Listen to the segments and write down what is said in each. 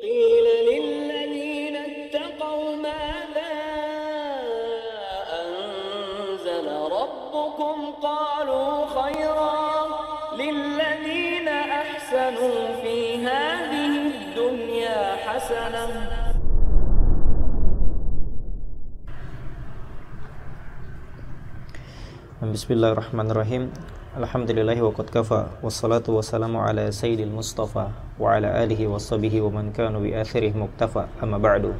قيل للذين اتقوا ماذا أنزل ربكم قالوا خيرا للذين أحسنوا في هذه الدنيا حسنة. Bismillahirrahmanirrahim. Alhamdulillahi wa qad kafa, wassalatu wassalamu ala sayyidil mustafa wa ala alihi washabihi wa man kanu bi athirih muktafa, amma ba'du.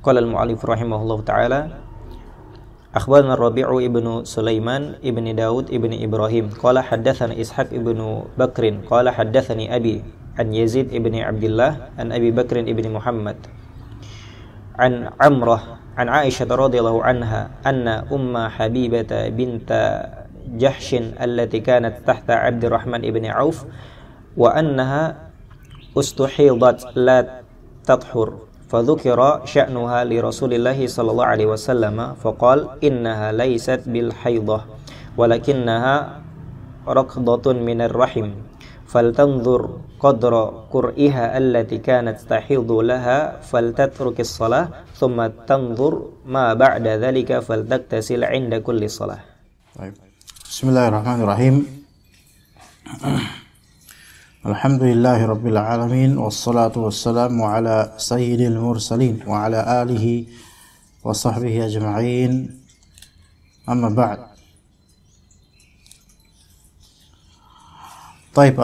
Qala al-mu'allif rahimahullahu ta'ala, akhbarana Rabi'u ibnu Sulaiman ibni Daud ibni Ibrahim qala haddatsana Ishaq ibnu Bakrin qala haddatsani abi an Yazid ibni Abdullah an Abi Bakrin ibni Muhammad an Amrah an Aisyah radhiyallahu anha anna umma Habibah bint Jahsh allati kanat tahta Abdurrahman ibn Auf wa annaha ustuhidat la tathur fadhukira sya'nuha li Rasulillah sallallahu alaihi wasallam faqala innaha laysat bil haidah walakinnaha raqdatun minar rahim faltanzur qadra qur'iha allati kanat tahidhu laha faltatrukis salah thumma tanzur ma ba'da dhalika faltaktasil 'inda kulli salah. Baik. Bismillahirrahmanirrahim. Alhamdulillahi rabbil alamin wassalatu wassalamu ala sayyidil mursalin wa ala alihi wa sahbihi ajma'in. Amma ba'd. Baik,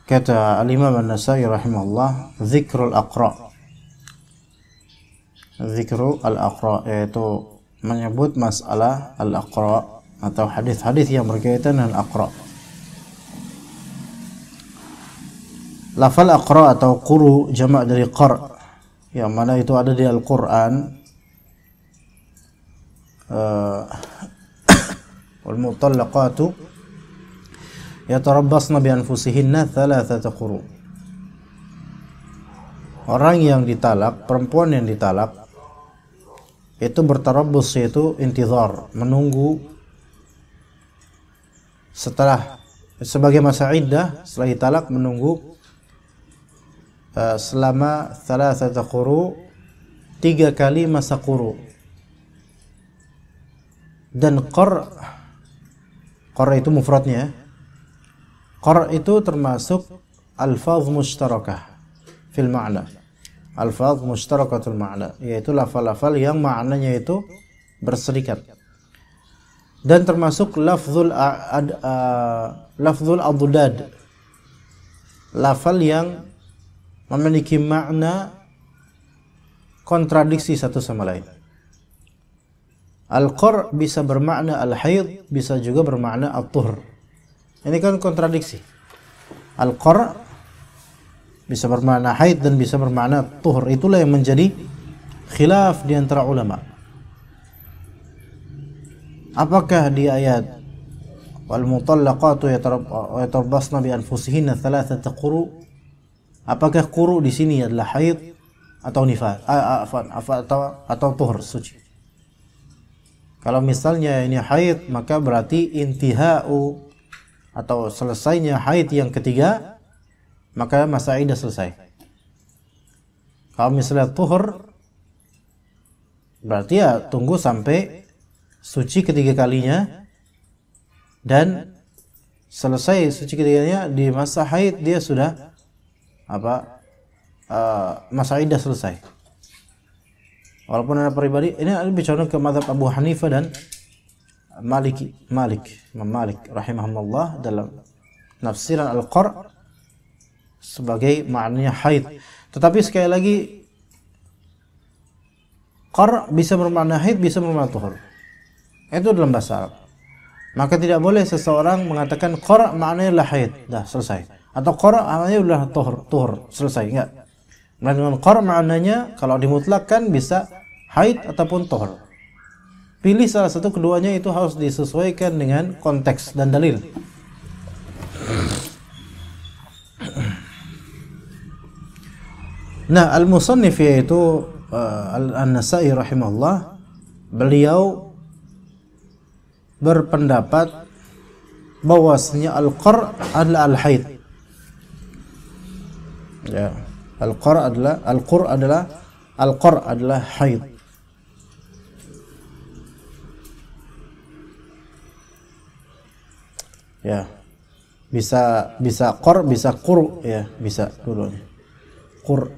kata al-Imam An-Nasa'i rahimahullah, zikrul aqra. Zikrul al-aqra yaitu menyebut masalah al-aqra atau hadis-hadis yang berkaitan dengan aqra. Lafal aqra atau quru jamak dari qar, yang mana itu ada di Al-Qur'an. Wal mutallaqatu yatarabbasna bi anfusihinna thalathata quru. Orang yang ditalak, perempuan yang ditalak itu bertarabbus, yaitu intizar, menunggu setelah sebagai masa iddah, setelah ditalak menunggu selama thalathata quru, 3 kali masa quru. Dan qar itu mufradnya. Qar itu termasuk alfaz mushtarakah fil ma'na. Alfaz mushtarakatul ma'na, yaitu lafal-lafal yang maknanya itu berserikat. Dan termasuk lafzul adudad, lafal yang memiliki makna kontradiksi satu sama lain. Al-qar bisa bermakna al-haid, bisa juga bermakna at-tuhur. Ini kan kontradiksi. Al-qar bisa bermakna haid dan bisa bermakna tuhur. Itulah yang menjadi khilaf di antara ulama. Apakah di ayat wal mutallaqatu yatarabbasna bi anfusihinna thalathata quru, apakah quru di sini adalah haid atau nifas atau tuhur, suci? Kalau misalnya ini haid, maka berarti intihau atau selesainya haid yang ketiga, maka masa iddah selesai. Kalau misalnya tuhur, berarti ya tunggu sampai suci ketiga kalinya, dan selesai suci ketiganya di masa haid, dia sudah masa iddah selesai. Walaupun ada pribadi, ini bicara ke mazhab Abu Hanifah dan Imam Malik rahimahullah dalam nafsiran al-qar sebagai maknanya haid. Tetapi sekali lagi, qar bisa bermakna haid, bisa bermakna tuhur. Itu dalam bahasa Arab. Maka tidak boleh seseorang mengatakan qar maknanya adalah haid, dah selesai. Atau qar maknanya adalah tuhur, selesai, enggak. Dengan qar maknanya kalau dimutlakkan bisa haid ataupun tuhur. Pilih salah satu, keduanya itu harus disesuaikan dengan konteks dan dalil. Nah, al-musannif yaitu An-Nasa'i rahimahullah, beliau berpendapat bahwasanya al-qar adalah al-haid. Ya. Al-qur' adalah haid. Ya. Bisa qor, bisa qur, ya, bisa dulunya. Qur.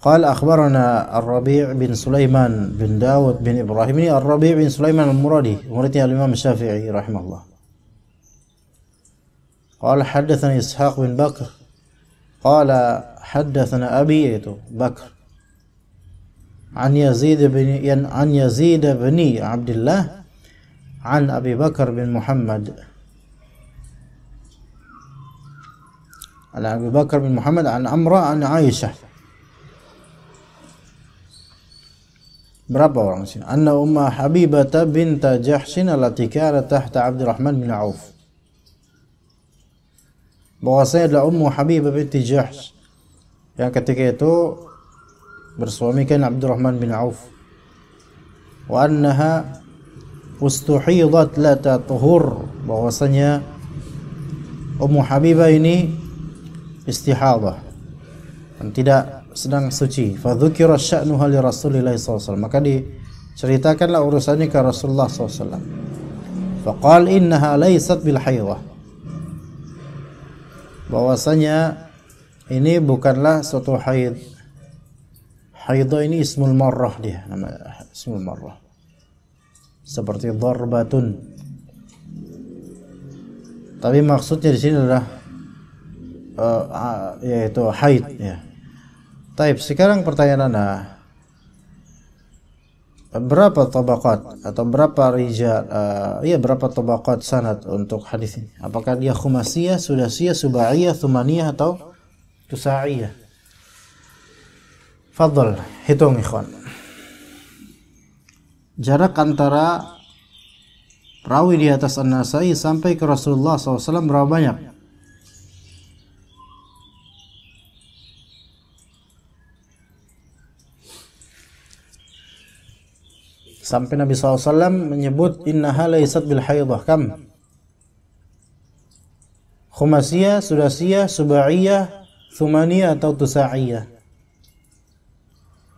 قال أخبرنا الربيع بن سليمان بن داود بن إبراهيم. Ini الربيع بن سليمان المرادي, muridnya Imam Syafi'i rahimahullah. قال حدثنا إسحاق بن بكر قال حدثنا أبي بكر عن يزيد بن عبد الله عن أبي بكر بن محمد عن عمرو عن عائشة. Berapa orang sini? Anna Umma Habibah binta Jahshin allati kanat tahta Abdurrahman bin Auf. Bahwasanya adalah Ummu Habibah binti Jahsh yang ketika itu bersuamikan Abdurrahman bin Auf. Wa annaha ustuhidat la tatuhur, bahwasanya Ummu Habibah ini istihadah dan tidak sedang suci. Fa dzukira sya'nuha li Rasulillah SAW, maka diceritakanlah urusannya ke Rasulullah SAW. Fa qala innaha laysat bil haidah, bahwasanya ini bukanlah suatu haid. Haidah ini ismul marrah, dia nama ismul marrah, seperti darbatun, tapi maksudnya di sini adalah yaitu haid, ya. Taib, sekarang pertanyaan Anda, berapa tabaqat atau berapa rijal, berapa tabaqat sanad untuk hadis ini? Apakah dia khumasiyah, sudasiyah, subaiyah, thumaniyah atau tusaiyah? Fadhal, hitung ikhwan. Jarak antara rawi di atas An-Nasai sampai ke Rasulullah SAW berapa banyak? Sampai Nabi SAW menyebut innaha laysat bil haidah, kam? Khumasiyah, sudasiyah, subaiyah, thumaniyah atau tusaiyah?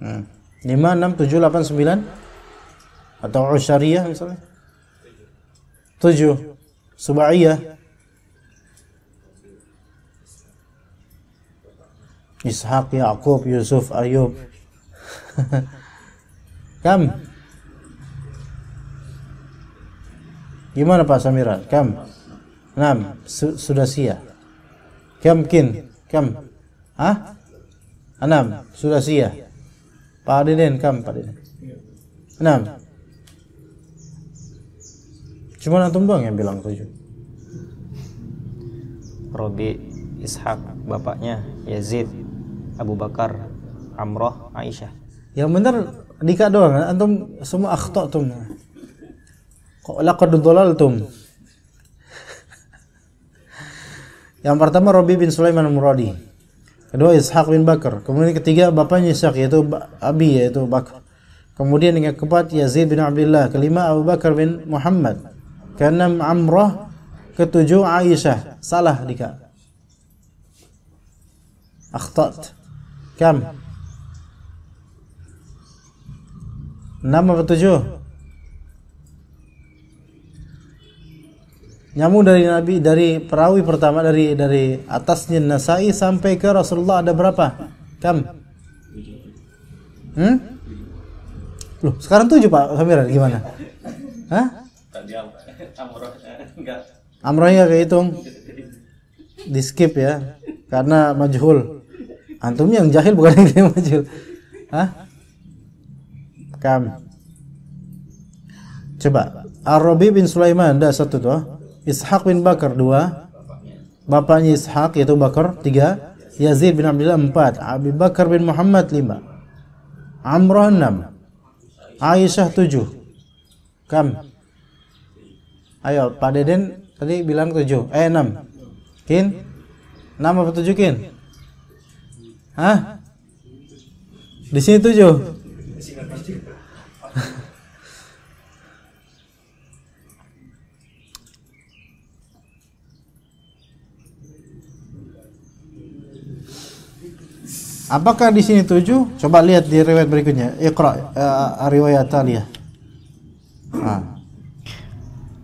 5, 6, 7, 8, 9 atau usyariyah misalnya? 7. Subaiyah, Ishaq, Yaqub, Yusuf, Ayub. Kam? Gimana Pak Samiran? Kam? 6. Sudasiyah. Kam kin? Kam? 6. Sudasiyah. Pak Deden, kam Pak Deden? 6. Cuma antum doang yang bilang 7. Robi, Ishaq, bapaknya Yazid, Abu Bakar, Amroh, Aisyah. Yang benar Dika doang, antum semua akhtatum. Laqad dhalaltum. Yang pertama Rabi bin Sulaiman al-Muradi, kedua Ishaq bin Bakar, kemudian ketiga bapaknya Ishaq yaitu Abi yaitu Bakar, kemudian yang keempat Yazid bin Abdullah, kelima Abu Bakar bin Muhammad, keenam Amrah, ketujuh Aisyah. Salah Dika, akhtat. Kam? 6 atau 7? Nyambung dari Nabi, dari perawi pertama, dari atasnya Nasai sampai ke Rasulullah ada berapa? Kam? Loh, sekarang 7 Pak Samiran, gimana? Hah? Amrohnya kehitung. Di skip ya, karena majhul. Antum yang jahil bukan yang majhul. Hah? Kam? Coba. Ar-Rabi bin Sulaiman ada 1 tuh. Ishaq bin Bakar 2, bapaknya Ishaq yaitu Bakar 3, Yazid bin Abdullah 4, Abu Bakar bin Muhammad 5, Amrah 6, Aisyah 7. Kam? Ayo Pak Deden tadi bilang 7, 6. Kin? 6 apa 7 Kin? Hah? Di sini 7. Apakah di sini 7? Coba lihat di riwayat berikutnya. Iqra riwayat Taliyah.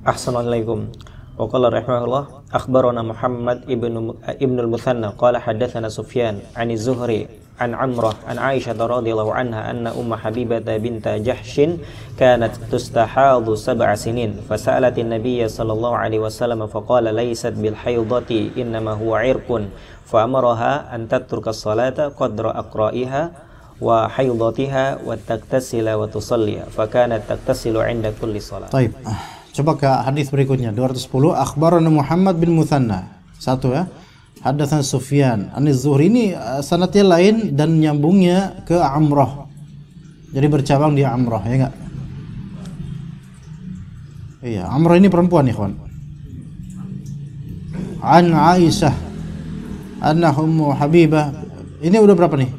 Assalamualaikum. Wa qala rahimahullah akhbarana Muhammad ibnu al-Muthanna qala haddatsana Sufyan 'ani Zuhri an Amrah an Aisyah radhiyallahu anha anna Umma Habibah bint Jahshin kanat tustahadu 7 sinin fasalat an-nabiy sallallahu alaihi wasallam faqala laysat bil haidati innama huwa 'irqun فأمرها أن تترك الصلاة قدر أقرائها وحيضتها وتغتسل وتصلي فكانت تغتسل عند كل صلاة. طيب. Coba ke hadis berikutnya 210. Akhbarana Muhammad bin Muthanna. 1 ya. Hadatsana Sufyan an Az-Zuhri. Ini sanadnya lain dan nyambungnya ke Amrah. Jadi bercabang di Amrah, ya enggak? Iya, Amrah ini perempuan, ikhwan. An Aisyah anna Ummu Habibah. Ini udah berapa nih?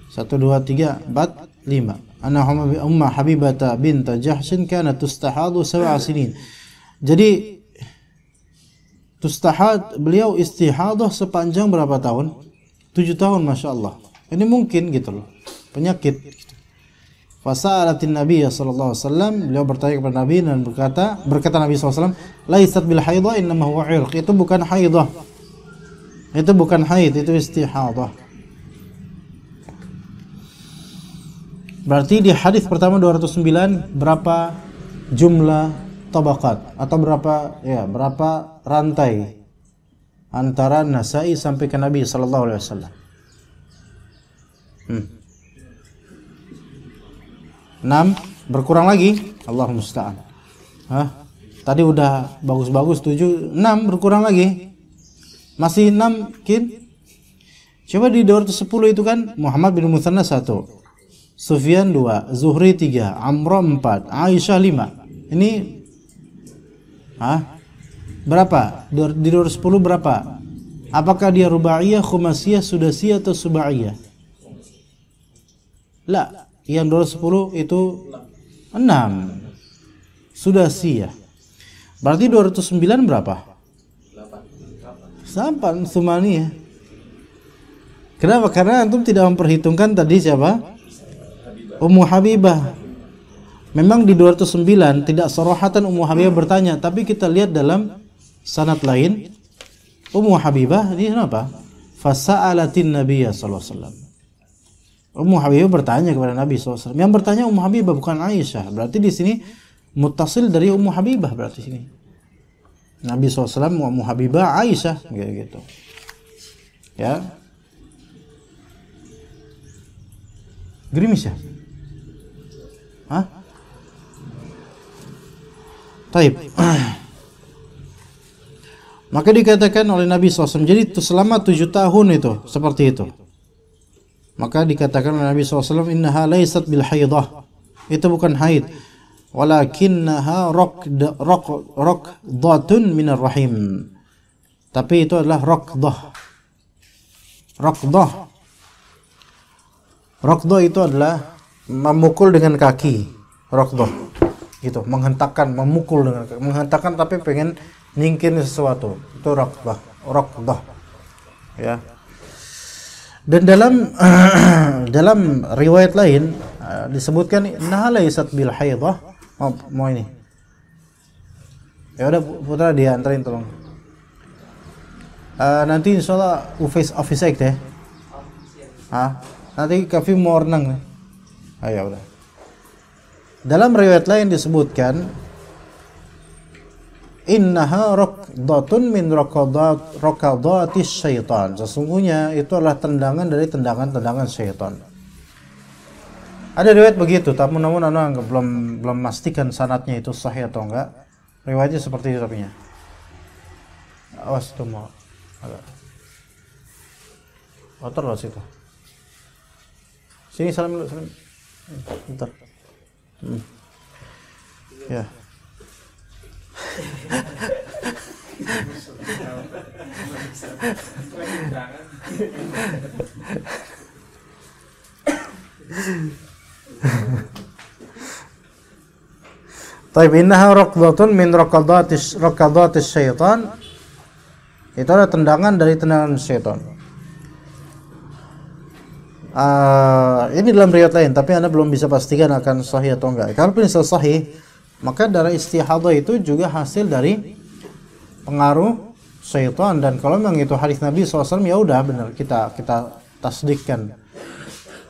1 2 3 4 5. Anna Ummu Habibah bint Jahshin kanat tustahadu 7 sinin. Jadi tustahad, beliau istihadah sepanjang berapa tahun? 7 tahun, Masya Allah. Ini mungkin gitu loh, penyakit gitu. Fasa'alatin Nabi sallallahu alaihi wasallam, beliau bertanya kepada Nabi dan berkata Nabi sallallahu alaihi wasallam, laisat bil haidah innama huwa 'irq. Itu bukan haidah. Itu bukan haid, itu istihadah. Berarti di hadis pertama 209 berapa jumlah tabaqat atau berapa rantai antara Nasa'i sampai ke Nabi sallallahu alaihi wasallam? 6, berkurang lagi. Allahumma musta'an. Tadi udah bagus-bagus 7, 6 berkurang lagi. Masih 6 kin. Coba di 210 itu kan Muhammad bin Muthanna 1, Sufyan 2, Zuhri 3, Amrah 4, Aisyah 5. Ini berapa? Di 210 berapa? Apakah dia rubaiyah, khumasiyah, sudasiyah atau subaiyah? La, yang 210 itu 6. Sudasiyah. Berarti 209 berapa? 8 Thumaniyah. Kenapa? Karena antum tidak memperhitungkan tadi siapa? Ummu Habibah. Memang di 209 tidak sorohatan Ummu Habibah bertanya, tapi kita lihat dalam sanad lain Ummu Habibah ini apa? Fasa'alatin Nabiy sallallahu alaihi wasallam. Ummu Habibah bertanya kepada Nabi sallallahu alaihi wasallam. Yang bertanya Ummu Habibah bukan Aisyah. Berarti di sini muttasil dari Ummu Habibah berarti sini. Nabi SAW, Ummu Habibah, Aisyah, gitu. Ya. Gerimis ya? Taib. Maka dikatakan oleh Nabi SAW, jadi selama 7 tahun itu seperti itu. Maka dikatakan oleh Nabi SAW, innaha laysat bil haidah. Itu bukan haid. Walakinnaha raqdatun minar rahim. Tapi itu adalah raqdah. Raqdah itu adalah memukul dengan kaki. Raqdah gitu, menghentakkan, memukul dengan kaki. Menghentakkan tapi pengen nyingkirin sesuatu. Itu raqdah. Ya. Dan dalam riwayat lain disebutkan innaha laysat bil haidah. Mau ini. Ya udah putra dia anterin tolong. Nanti insyaallah office act ya. Nanti kafe mau renang. Ya udah. Dalam riwayat lain disebutkan innaha raqdatun min raqadatis syaitan. Sesungguhnya itu adalah tendangan dari tendangan syaitan. Ada riwayat begitu, tapi namun anda belum memastikan sanadnya itu sahih atau enggak. Riwayatnya seperti itu tapinya. Awas tuh mau agak kotor loh situ. Sini salam dulu, salam. Bentar. Ya. Taib, innaha raqdatun min raqadatis syaitan. Itu adalah tendangan dari tendangan syaitan. Ini dalam riwayat lain, tapi Anda belum bisa pastikan akan sahih atau enggak. Kalau misal sahih, maka darah istihadah itu juga hasil dari pengaruh syaitan, dan kalau memang itu hadis Nabi SAW, ya udah benar, kita tasdikkan.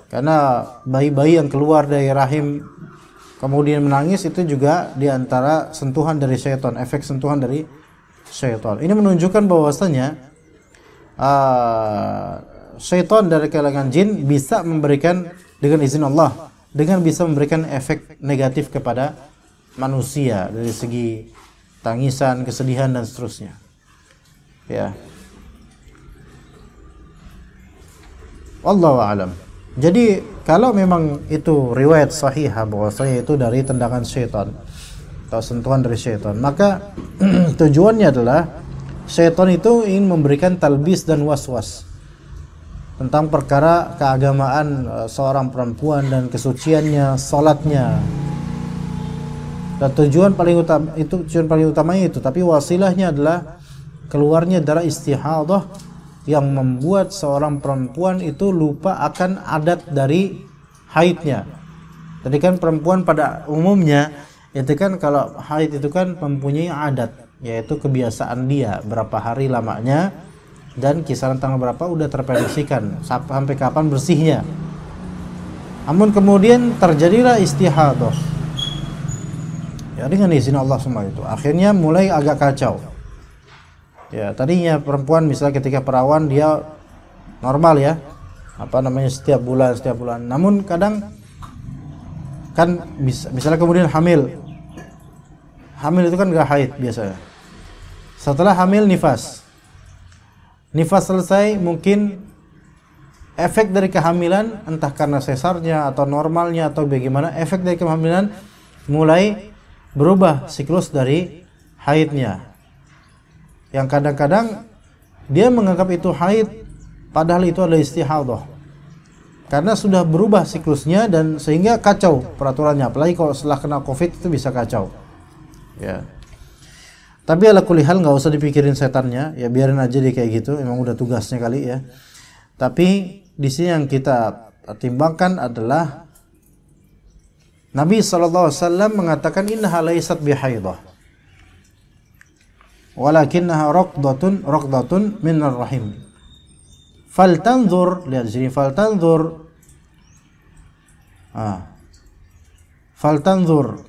Karena bayi-bayi yang keluar dari rahim kemudian menangis itu juga diantara sentuhan dari syaitan, efek sentuhan dari syaitan. Ini menunjukkan bahwasanya syaitan dari kalangan jin bisa memberikan, dengan izin Allah, dengan bisa memberikan efek negatif kepada manusia dari segi tangisan, kesedihan dan seterusnya. Ya. Wallahu a'lam. Jadi kalau memang itu riwayat sahihah bahwasanya itu dari tendangan syaitan atau sentuhan dari syaitan, maka tujuannya adalah syaitan itu ingin memberikan talbis dan was-was tentang perkara keagamaan seorang perempuan dan kesuciannya, salatnya. Dan tujuan paling utamanya itu, tapi wasilahnya adalah keluarnya darah istihadah yang membuat seorang perempuan itu lupa akan adat dari haidnya. Jadi kan perempuan pada umumnya itu kan kalau haid itu kan mempunyai adat, yaitu kebiasaan dia berapa hari lamanya dan kisaran tanggal berapa udah terprediksikan sampai kapan bersihnya. Namun kemudian terjadilah istihadah, ya dengan izin Allah semua itu akhirnya mulai agak kacau. Ya, tadinya perempuan misalnya ketika perawan dia normal ya, setiap bulan. Namun kadang kan misalnya kemudian hamil itu kan gak haid biasanya. Setelah hamil nifas selesai, mungkin efek dari kehamilan entah karena sesarnya atau normalnya atau bagaimana, efek dari kehamilan mulai berubah siklus dari haidnya. Yang kadang-kadang dia menganggap itu haid padahal itu adalah istihadah. Karena sudah berubah siklusnya dan sehingga kacau peraturannya. Apalagi kalau setelah kena Covid itu bisa kacau. Ya. Tapi ala kulli hal enggak usah dipikirin setannya, ya biarin aja dia kayak gitu, emang udah tugasnya kali ya. Tapi di sini yang kita timbangkan adalah Nabi SAW mengatakan innaha laysat bihaidah walakinnaha raqdatun minar rahim. Faltanzur, lihat di sini faltanzur. Faltanzur.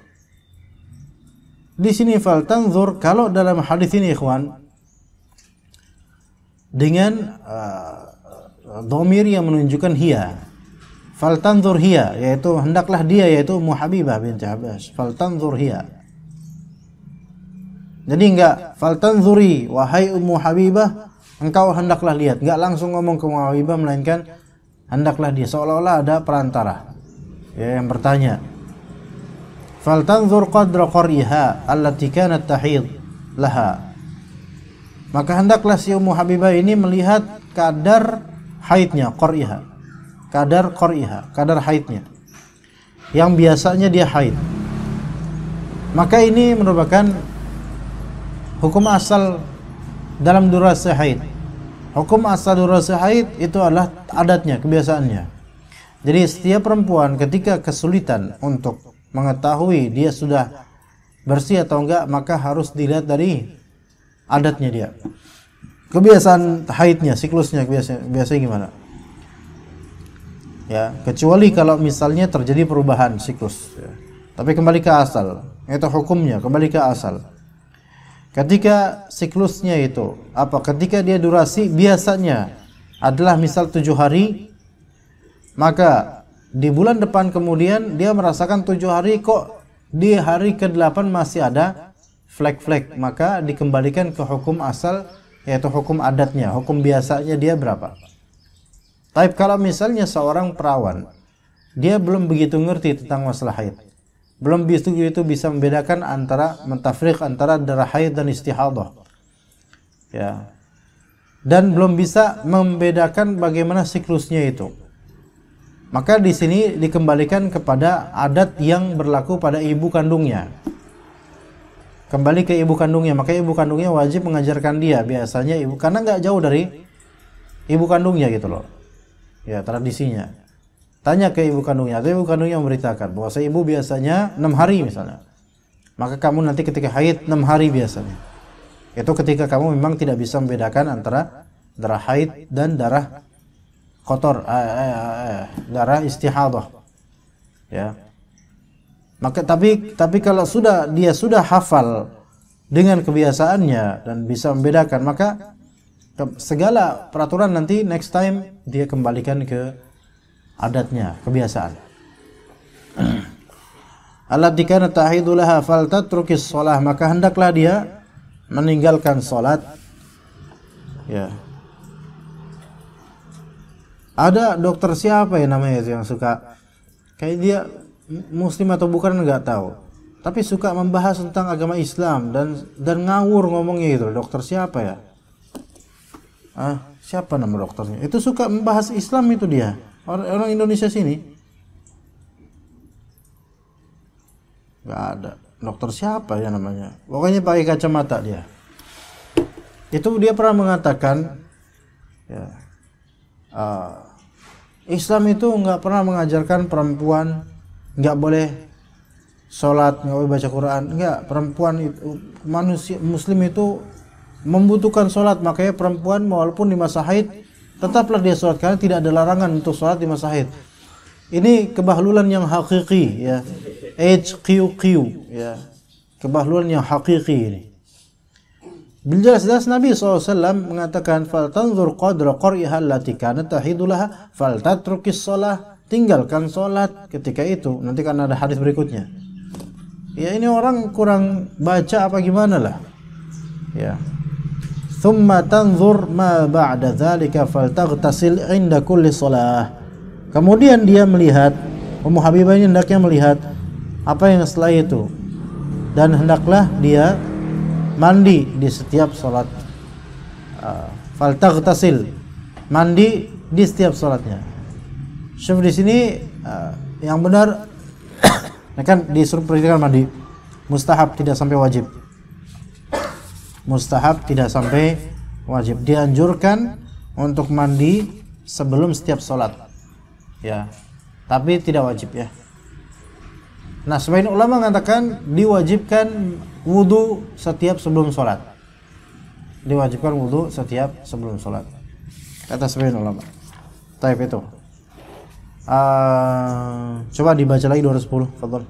Di sini faltanzur, kalau dalam hadis ini ikhwan dengan dhamir yang menunjukkan hiya. Faltanzur hiya, yaitu hendaklah dia, yaitu Ummu Habibah binti Habas. Faltanzur hiya. Jadi enggak faltanzuri wahai Ummu Habibah, engkau hendaklah lihat, enggak langsung ngomong ke Ummu Habibah, melainkan hendaklah dia, seolah-olah ada perantara ya yang bertanya. Faltanzur qadra qariha allati kanat tahid laha. Maka hendaklah si Ummu Habibah ini melihat kadar haidnya, qariha. Kadar haidnya yang biasanya dia haid. Maka ini merupakan hukum asal dalam durasi haid. Hukum asal durasi haid itu adalah adatnya, kebiasaannya. Jadi setiap perempuan ketika kesulitan untuk mengetahui dia sudah bersih atau enggak, maka harus dilihat dari adatnya dia. Kebiasaan haidnya, siklusnya biasanya gimana? Ya, kecuali kalau misalnya terjadi perubahan siklus ya. Tapi kembali ke asal, itu hukumnya kembali ke asal. Ketika siklusnya itu ketika dia durasi biasanya adalah misal 7 hari, maka di bulan depan kemudian dia merasakan 7 hari kok di hari ke-8 masih ada flek-flek, maka dikembalikan ke hukum asal, yaitu hukum adatnya, hukum biasanya dia berapa. Tapi kalau misalnya seorang perawan dia belum begitu ngerti tentang masalah haid, belum begitu bisa membedakan antara mentafriq antara darah haid dan istihadah, ya, dan belum bisa membedakan bagaimana siklusnya itu, maka di sini dikembalikan kepada adat yang berlaku pada ibu kandungnya. Kembali ke ibu kandungnya, maka ibu kandungnya wajib mengajarkan dia, biasanya ibu, karena nggak jauh dari ibu kandungnya gitu loh. ya tradisinya. Tanya ke ibu kandungnya, atau ibu kandungnya memberitakan bahwa ibu biasanya 6 hari misalnya. Maka kamu nanti ketika haid 6 hari biasanya. Itu ketika kamu memang tidak bisa membedakan antara darah haid dan darah kotor, darah istihadah. Ya. Maka tapi kalau dia sudah hafal dengan kebiasaannya dan bisa membedakan, maka segala peraturan nanti next time dia kembalikan ke adatnya, kebiasaan. Allati kanat tahidu laha faltatrukis shalah, maka hendaklah dia meninggalkan salat. Ya. Ada dokter siapa ya namanya itu yang suka kayak dia muslim atau bukan enggak tahu, tapi suka membahas tentang agama Islam dan ngawur ngomongnya itu. Dokter siapa ya? Siapa nama dokternya? Itu suka membahas Islam itu dia. Orang Indonesia sini. Enggak ada. Dokter siapa ya namanya? Pokoknya pakai kacamata dia. Itu dia pernah mengatakan ya, Islam itu enggak pernah mengajarkan perempuan enggak boleh sholat, enggak boleh baca Quran. Enggak, perempuan itu, manusia muslim itu membutuhkan sholat. Makanya perempuan walaupun di masa haid tetaplah dia sholat, karena tidak ada larangan untuk sholat di masa haid. Ini kebahlulan yang hakiki ya. HQQ ya. Kebahlulan yang hakiki ini. Jelas-jelas Nabi SAW mengatakan faltanzur qadra qariha allati kanat tahidulaha faltatrukis shalah, tinggalkan sholat ketika itu. Nanti kan ada hadis berikutnya. Ya ini orang kurang baca apa gimana lah. Ya. Thumma tanzur ma ba'da dzalika faltaghtasil 'inda kulli shalah. Kemudian dia melihat, Ummu Habibah ini hendaknya melihat apa yang setelah itu, dan hendaklah dia mandi di setiap salat. Faltaghtasil, mandi di setiap salatnya. Syuf di sini yang benar kan disuruh perhatikan mandi mustahab, tidak sampai wajib. Mustahab tidak sampai wajib. Dianjurkan untuk mandi sebelum setiap sholat, ya, tapi tidak wajib ya. Nah, sebagian ulama mengatakan diwajibkan wudu setiap sebelum sholat. Diwajibkan wudu setiap sebelum sholat. Kata sebagian ulama. Taib itu. Coba dibaca lagi 210. Fadhal.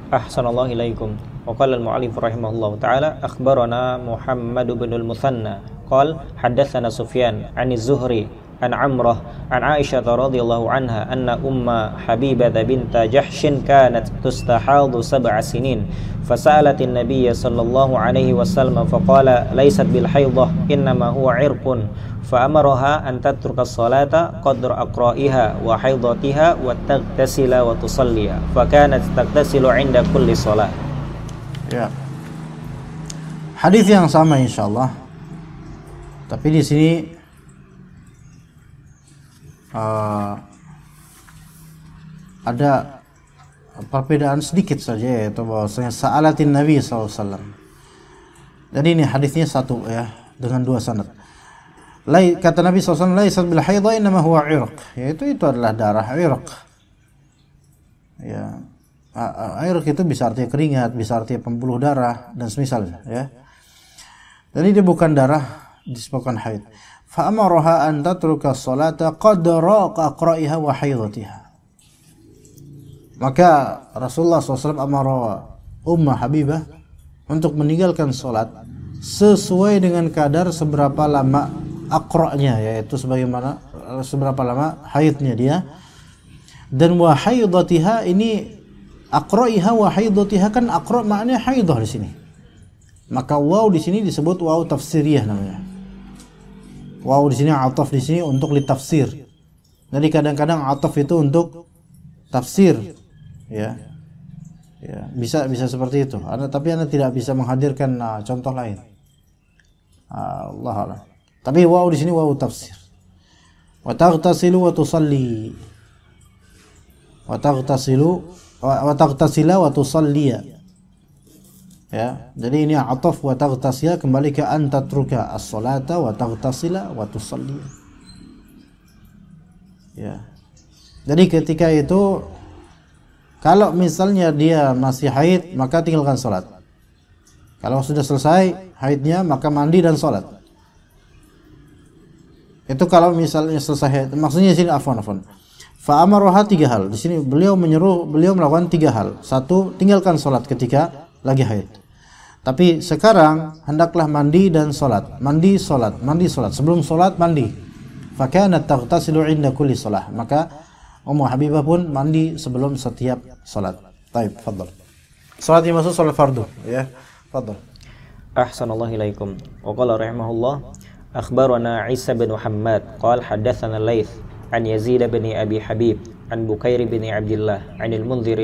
Ahsanallahu ilaikum. Wa qala al-mu'allif rahimahullahu ta'ala akhbarana Muhammad bin al-Muthanna qala haddatsana Sufyan 'an az-Zuhri an Amrah an Aisyah radhiyallahu anha anna umma Habibah bint Jahshin kanat tustahadu 7 sinin فسألت النبي صلى الله عليه وسلم فقال ليست بالحيضة إنما هو عرق فأمرها أن تترك الصلاة قدر أقرائها وحيضتها وتغتسل وتصلي فكانت تغتسل عند كل صلاة. Ya. Hadis yang sama insyaallah. Tapi di sini ada perbedaan sedikit saja, yaitu bahwasanya sa'alatin Nabi SAW. Jadi ini hadisnya satu ya, dengan 2 sanad. Kata Nabi SAW, laisat bil haidha innama huwa irq, yaitu itu adalah darah irq. Ya. Irq itu bisa artinya keringat, bisa artinya pembuluh darah dan semisal ya. Jadi dia bukan darah disebabkan haid. Fa amaraha an tatruka as-salata qadra aqra'iha wa haidatiha. Maka Rasulullah SAW amara Ummah Habibah untuk meninggalkan sholat sesuai dengan kadar seberapa lama aqra'nya, yaitu seberapa lama haidnya dia. Dan wa haidatiha, ini aqra'iha wa haidatiha, kan aqra' maknanya haidah di sini. Maka waw di sini disebut waw tafsiriyah namanya. Waw di sini, ataf di sini untuk litafsir. Jadi kadang-kadang ataf itu untuk tafsir. Ya, bisa seperti itu. Tapi Anda tidak bisa menghadirkan contoh lain. Allah Allah. Tapi waw di sini waw tafsir. Wa taghtasilu wa tusalli. Wa taghtasila wa tusalliya. Ya, jadi ini ataf wa taghtasila kembali ke an tatruka as-salata wa taghtasila wa tusalliya. Ya. Jadi ketika itu kalau misalnya dia masih haid, maka tinggalkan sholat. Kalau sudah selesai haidnya, maka mandi dan sholat. Itu kalau misalnya selesai haid. Maksudnya di sini afwan. Fa'amaroha 3 hal. Di sini beliau melakukan 3 hal. 1, tinggalkan sholat ketika lagi haid. Tapi sekarang hendaklah mandi dan sholat. Mandi sholat. Sebelum sholat mandi. Fakanat taghtasilu 'inda kulli shalah. Maka Ummu Habibah pun mandi sebelum setiap sholat. Baik, fadhal. Sholat yang maksud sholat fardu, ya. Fadhal. Ahsanallahu ilaikum. Wa qala rahimahullah, akhbarana Isa bin Muhammad qala haddatsana Laits an Yazid bin Abi Habib an Bukair bin Abdullah an al-Munzir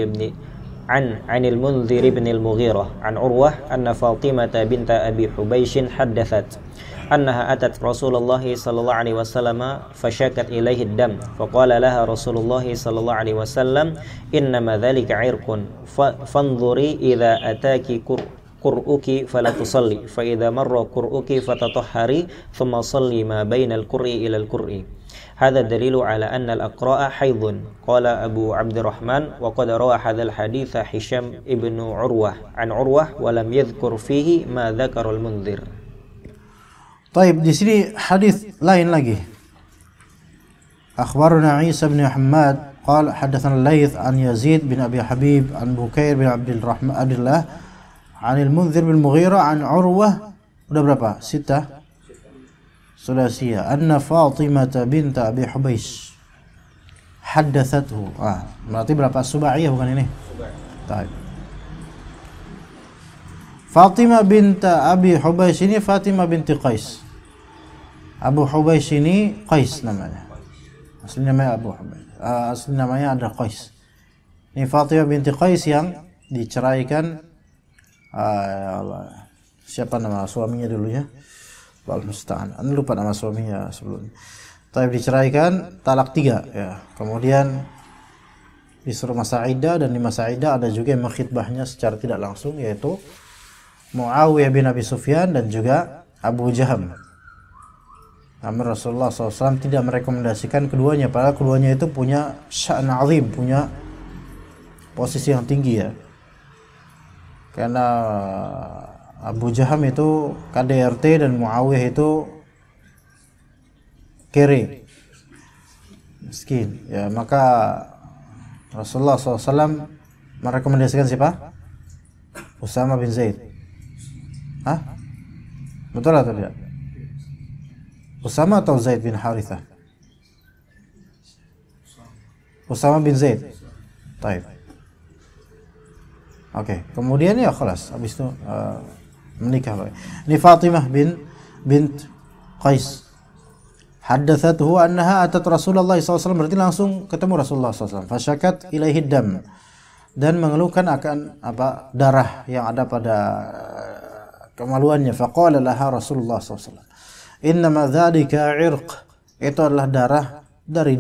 bin al-Mughirah an Urwah anna Fatimah bint Abi Hubaysh haddathat annaha atat Rasulullah sallallahu alaihi wasallam fashakat ilaihi ad-dam faqala laha Rasulullah sallallahu alaihi wasallam innama dhalika 'irqun fanzuri idza ataki qur'uki fala tusalli fa idza marra qur'uki fatatahhari thumma salli ma baina al-qur'i ila al-qur'i. Hadha dalilu ala anna al-aqra'a haidun. Qala Abu Abdurrahman wa qad rawa hadzal hadits Hisham ibn Urwah an Urwah wa lam yadhkur fihi ma dzakara al-Munzir. Baik, di sini hadis lain lagi. Akhbarana Isa bin Muhammad qala hadatsana Laits an Yazid bin Abi Habib an Bukair bin Abdullah an al-Munzir bin Mughirah an Urwah. Udah berapa? 6. Sudah sia. Anna Fatimah bint Abi Hubaysh haddathathu. Berarti berapa? Subaiyah bukan ini? Baik. Fatimah bint Abi Hubaysh ini Fatimah binti Qais. Abu Hubaysh ini Qais namanya. Asli namanya Abu Hubaysh. Asli namanya ada Qais. Ini Fatimah binti Qais yang diceraikan. Siapa nama suaminya dulu ya? Wal musta'an. Anda lupa nama suaminya sebelumnya. Tapi diceraikan talak 3 ya. Kemudian disuruh masa iddah, dan di masa iddah ada juga yang mengkhitbahnya secara tidak langsung, yaitu Muawiyah bin Abi Sufyan dan juga Abu Jaham. Namun Rasulullah SAW tidak merekomendasikan keduanya, padahal keduanya itu punya sya'n azim, punya posisi yang tinggi ya. Karena Abu Jaham itu KDRT dan Muawiyah itu kere, miskin ya. Maka Rasulullah SAW merekomendasikan siapa? Usama bin Zaid. Betul atau tidak? Usama atau Zaid bin Harithah? Usama bin Zaid. Baik. Oke, kemudian ya khalas, habis itu menikah. Ini Fatimah bint Qais. Haddathathu annaha atat Rasulullah SAW, berarti langsung ketemu Rasulullah SAW. Fasyakat ilaihi dam, dan mengeluhkan akan darah yang ada pada kemaluannya. Faqala laha Rasulullah SAW, innama dzalika 'irq, itu adalah darah dari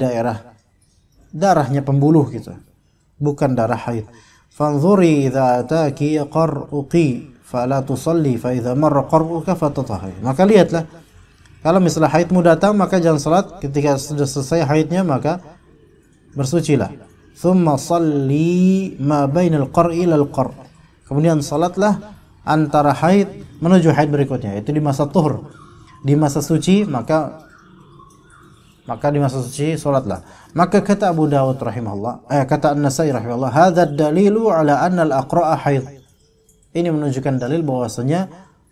darahnya pembuluh gitu, bukan darah haid. Fanzuri idza ataki qar'uki fala tusalli fa idza marra qar'uka fatatahhari. Maka lihatlah, kalau misalnya haidmu datang maka jangan salat, ketika sudah selesai haidnya maka bersucilah. Thumma salli ma bainal qar'i ila al-qar'. Kemudian salatlah antara haid menuju haid berikutnya, itu di masa tuhur, di masa suci, maka di masa suci salatlah. Maka kata Abu Dawud rahimahullah, kata An-Nasai rahimahullah, hadza dalilu ala anna al-aqra'a haid. Ini menunjukkan dalil bahwasanya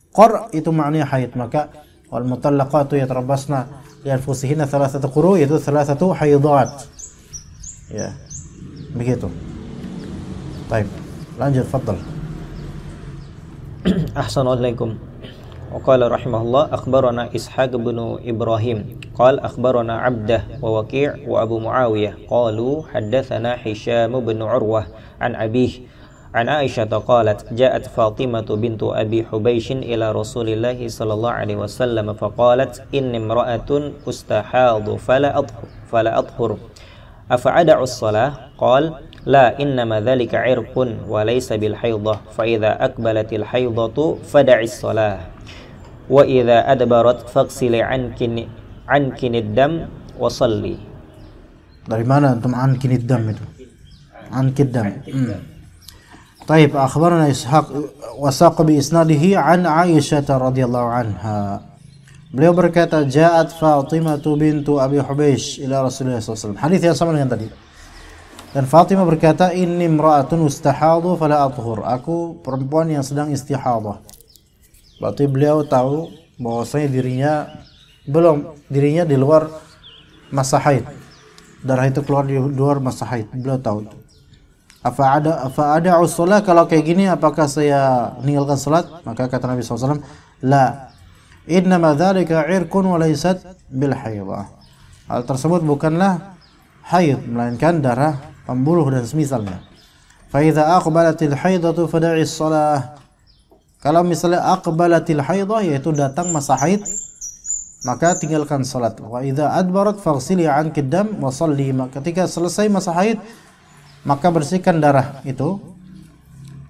qar' itu maknanya haid. Maka wal mutallaqatu yatarabbasna li anfusihinna thalathata quru', itu thalathatu haidat. Ya. Begitu. Baik. Lanjut, fadhal. Assalamualaikum. Wa qala rahimahullah, akhbarana Ishaq bin Ibrahim qala akhbarana Abdah wa Waqi' wa Abu Muawiyah qalu haddatsana Hisham bin Urwah an abih an Aisyah qalat ja'at Fatimah bintu Abi Hubaysh ila Rasulillah sallallahu alaihi wasallam faqalat inni imra'atun ustahadu fala adhur afa'ada'u as-salah qala la innama dhalika 'irqun wa laysa bil haidah fa idza aqbalatil haidatu fada'is salah wa idza adbarat faghsili anki ad-dam wa salli. Dari mana antum ankin dam itu? Ankin dam. طيب أخبرنا إسحاق وساق بإسناده عن عائشة رضي الله عنها. Beliau berkata, Ja'at Fatimah bintu Abi Hubaysh ila Rasulullah SAW. Hadis yang sama dengan tadi. Dan Fatimah berkata, Inni imra'atun ustahadu fala athhur. Aku perempuan yang sedang istihadah. Berarti beliau tahu bahwasanya dirinya di luar masa haid. Darah itu keluar di luar masa haid. Beliau tahu itu. Apa ada usulah, kalau kayak gini apakah saya meninggalkan salat? Maka kata Nabi SAW, La, innama dzalika irqun wa laysat bil haidah. Hal tersebut bukanlah haid, melainkan darah pembuluh dan semisalnya. Fa idza aqbalatil haidatu fada'i shalah. Kalau misalnya aqbalatil haidah, yaitu datang masa haid, maka tinggalkan salat. Wa idza adbarat faghsili 'anki dam wa shalli. Ketika selesai masa haid, maka bersihkan darah itu,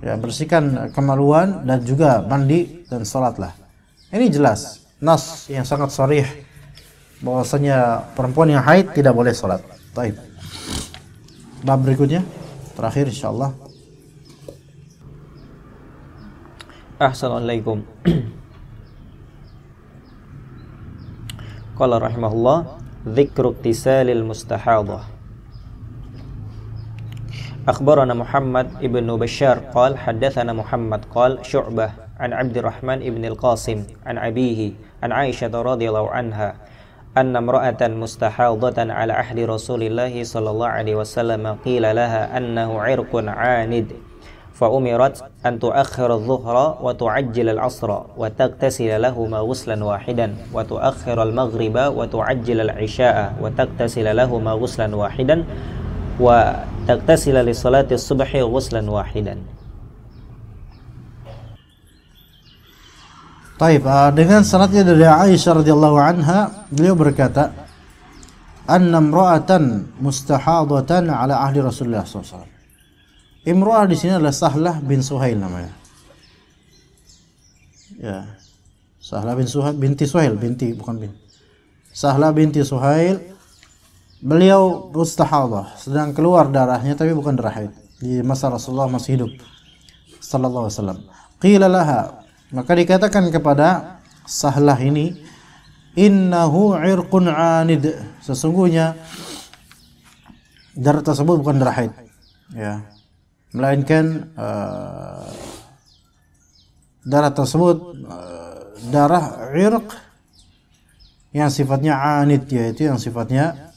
ya, bersihkan kemaluan dan juga mandi dan salatlah. Ini jelas nas yang sangat sharih bahwasanya perempuan yang haid tidak boleh salat. Baik. Bab berikutnya terakhir insyaallah. Assalamualaikum. Qala rahimahullah, dzikru iktisalil mustahadah. أخبرنا محمد ابن بشار قال حدثنا محمد قال شعبة عن عبد الرحمن ابن القاسم عن أبيه عن عائشة رضي الله عنها أن امرأة مستحاضة على عهد رسول الله صلى الله عليه وسلم قيل لها أنه عرق عاند فأمرت أن تؤخر الظهر وتعجل العصر وتغتسل لهما غسلا واحدا وتؤخر المغرب وتعجل العشاء وتغتسل لهما غسلا واحدا وتغتسل لصلاة الصبح غسلا واحدا. Taib, dengan sanadnya dari Aisyah radhiyallahu anha, beliau berkata, "Anna imra'atan mustahadatan ala ahli Rasulullah SAW." Imra'ah di sini adalah Sahlah bin Suhail namanya. Ya. Sahlah bin Suhail, binti Suhail, binti bukan bin. Sahlah binti Suhail. Beliau mustahadah, sedang keluar darahnya tapi bukan darah haid. Di masa Rasulullah masih hidup sallallahu alaihi wasallam. Qila laha, maka dikatakan kepada Sahlah ini, innahu irqun anid. Sesungguhnya darah tersebut bukan darah haid. Ya. Melainkan darah tersebut darah irq yang sifatnya anid, yaitu yang sifatnya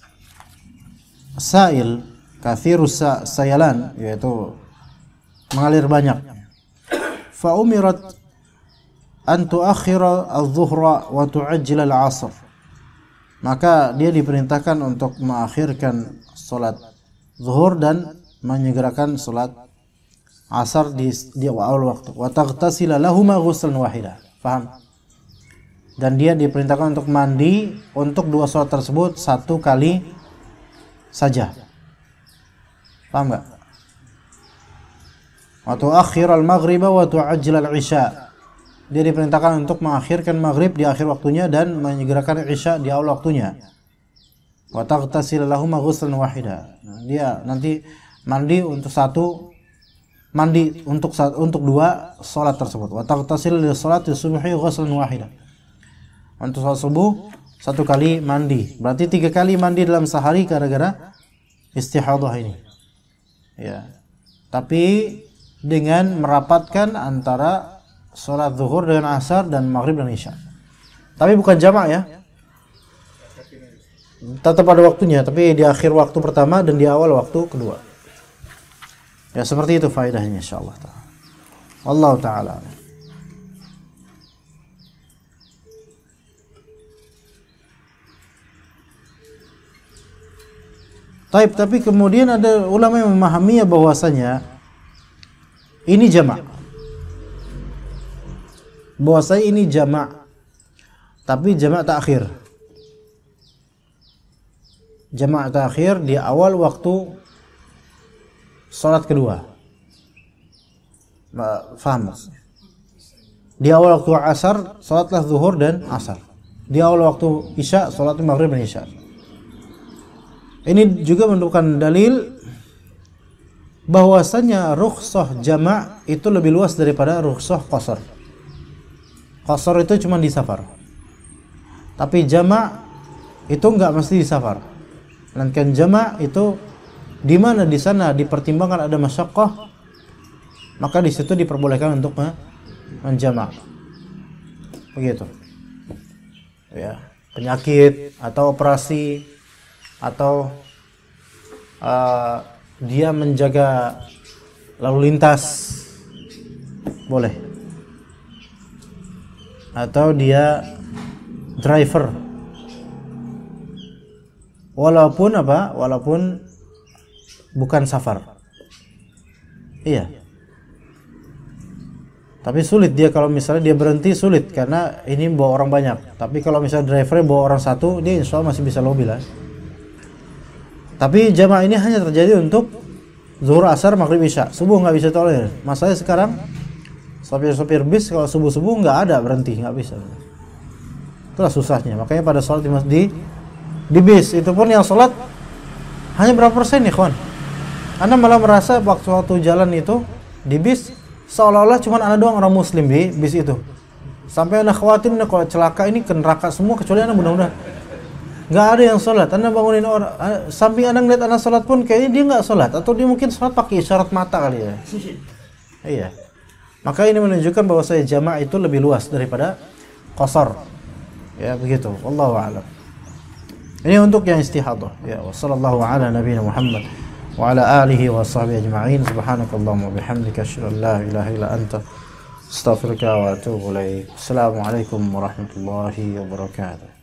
sail, kathirus sayalan, yaitu mengalir banyak. Fa umirat an tuakhira adh-dhuhra wa tu'ajjila al-'asr. Maka dia diperintahkan untuk mengakhirkan salat zuhur dan menyegerakan salat asar di awal waktu. Wa taghtasila lahumā ghuslan wahida. Paham? Dan dia diperintahkan untuk mandi untuk dua salat tersebut satu kali saja. Paham enggak? Wa tu'akhir al-maghriba wa tu'ajjil al-isya. Dia diperintahkan untuk mengakhirkan maghrib di akhir waktunya dan menyegerakan isya di awal waktunya. Wa taghtasil lahum ghuslan wahida. Dia nanti mandi untuk dua salat tersebut. Wa taghtasil li salati subhi ghuslan wahida. Untuk salat subuh satu kali mandi. Berarti 3 kali mandi dalam sehari gara-gara istihadah ini. Ya. Tapi dengan merapatkan antara salat zuhur dengan asar dan maghrib dan isya. Tapi bukan jamak ya. Tetap pada waktunya, tapi di akhir waktu pertama dan di awal waktu kedua. Ya, seperti itu faedahnya insyaallah taala. Wallahu taala. Tapi kemudian ada ulama yang memahami bahwasanya ini jamak. Bahwasanya ini jamak. Tapi jamak takhir. Jamak takhir di awal waktu salat kedua. Faham? Di awal waktu asar salatlah zuhur dan asar. Di awal waktu isya salat maghrib dan isya. Ini juga menunjukkan dalil bahwasanya rukhsah jama' itu lebih luas daripada rukhsah qasar. Qasar itu cuma di safar. Tapi jama' itu enggak mesti di safar. Melainkan jama' itu di mana di sana dipertimbangkan ada masyaqqah, maka di situ diperbolehkan untuk menjama'. Begitu. Ya, penyakit atau operasi atau dia menjaga lalu lintas boleh, atau dia driver walaupun bukan safar. Iya, tapi sulit dia kalau misalnya dia berhenti, sulit karena ini bawa orang banyak. Tapi kalau misalnya drivernya bawa orang satu, dia insya Allah masih bisa lobby lah. Tapi jamaah ini hanya terjadi untuk zuhur, asar, maghrib, isya. Subuh nggak bisa tolerir. Masalahnya sekarang sopir bis kalau subuh nggak ada, berhenti, nggak bisa. Itulah susahnya. Makanya pada sholat di bis itu pun yang sholat hanya berapa persen nih kawan. Anda malah merasa waktu jalan itu di bis seolah-olah cuma Anda doang orang muslim di bis itu. Sampai Anda khawatir kalau celaka ini ke neraka semua kecuali Anda, mudah-mudahan nggak ada yang sholat. Anda bangunin orang, samping Anda ngeliat Anda sholat pun kayaknya dia nggak sholat, atau dia mungkin sholat pakai isyarat mata kali ya. Iya. Maka ini menunjukkan bahwa saya jamaah itu lebih luas daripada qasar. Ya begitu. Wallahu a'lam. Ini untuk yang istihadah. Ya, wassallallahu ala nabiyina Muhammad wa ala alihi wa sahbihi ajma'in. Subhanakallahumma wa bihamdika asyhadu an la ilaha illa anta astaghfiruka wa atubu ilaik. Assalamualaikum warahmatullahi wabarakatuh.